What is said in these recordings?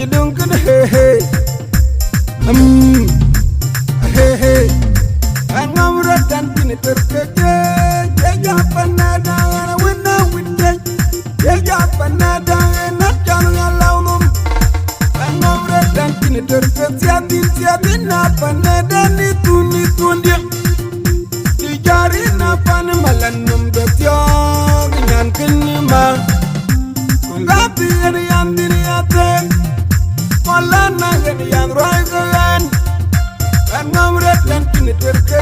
you don't get hey hey. Hey hey. And I'm red and in it. Jeec Apanerda and win now with Jeec Apanerda and not John alone. And I'm red and in it. Siadin Apanerda ni tu dia. Jarina Panamalanum the Tiog and Kinima Kungapi and Yandiniate Malana and Young Riser and now red and Kiniturka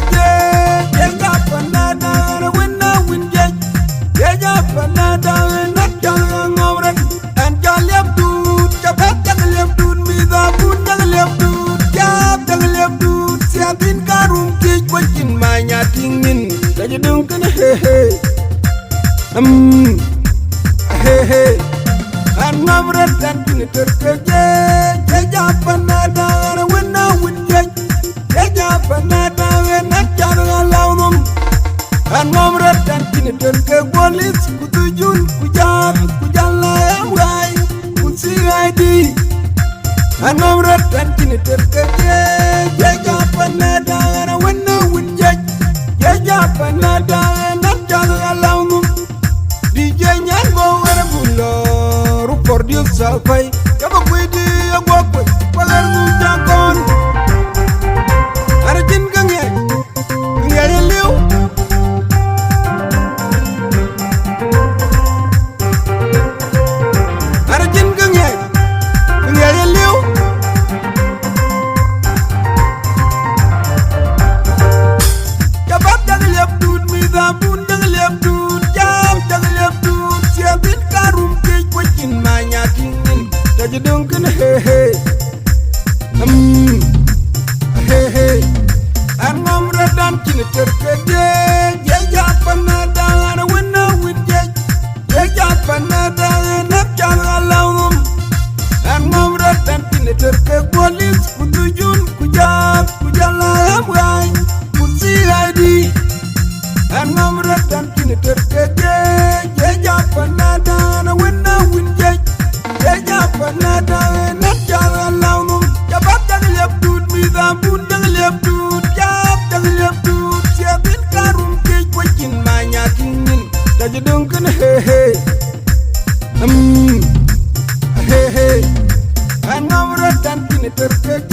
Jeec Apanerda and a winner win Jeec Apanerda and not young over and Jalap dude, Japat dude, me the Boon dude, Jab dude, Siatin Karum Jeec watching my yating. That you don't gonna hey hey. Hey hey. I'm not red and in it. Jeec Apanerda and a winner with Jeec Apanerda and not John alone. I'm not red and in it. Police, Kutujun, Kujala, why? Could see ID. I'm not red and in it. Jeec Apanerda and a winner with Jeec Apanerda and not John alone. DJ Nyango and a buller who produce a pay. Come up with the walk with Palermo Jackon. Arjun Gange, Liu. Arjun Gange, Liu. You don't gonna hey hey. Hey hey. I'm red and Jeec Apanerda and a winner with Jeec Apanerda and not John alone. I'm red and police, Kutujun, Kujala, why? Could see ID. I'm red and Jeec Apanerda and a winner with Jeec Apanerda and not John alone. Jabat dude, me the Boon dude, Jab dude, Siatin Karum Jeec watching my yating. That you don't gonna hey hey. Hey hey. And I'm red and in it. Jeec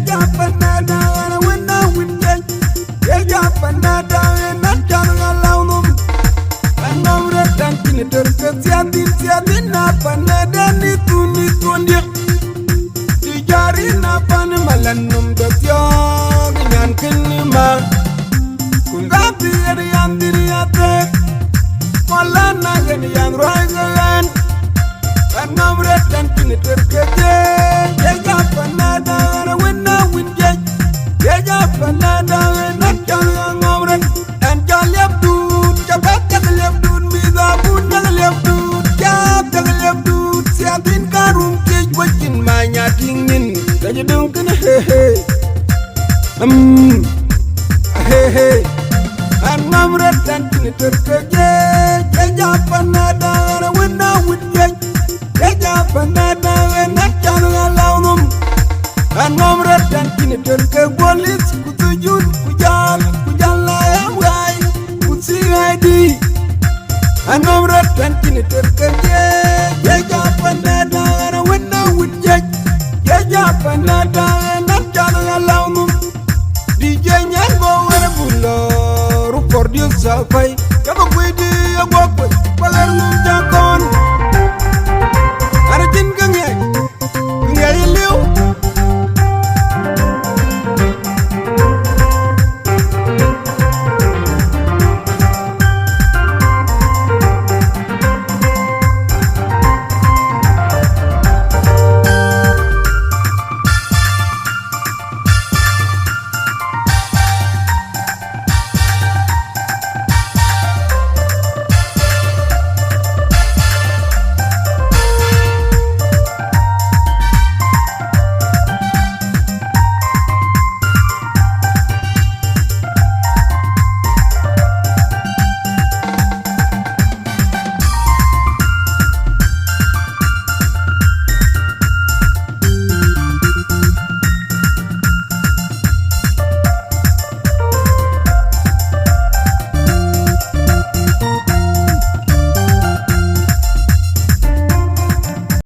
Apanerda and a winner with Jeec Apanerda and not John alone. And I'm red and in it. Siadin Apanerda ni tu dia. Jarina Panamalanum the Tiog and Kinima Kungapi and Yandiniate Malana and Young Riser and now red and Kiniturka Jeec Apanerda and a winner with Jeec Apanerda and not young over and Jalap dude, Japat dude, me the Boon dude, Jab dude, Siatin Karum Jeec watching my yating. That you don't gonna hey hey. Hey hey. I'm not red and Kiniturka Jeec Apanerda and a winner with Jeec Apanerda and not John alone. I'm not red and Kiniturka police, Kutujun, Kujala, why? Could see ID. I'm not red and Kiniturka Jeec Apanerda and a winner with Jeec Apanerda and not John alone. DJ Nyango and a buller who produce a pay. Come up with the walk with Palermo Jackon.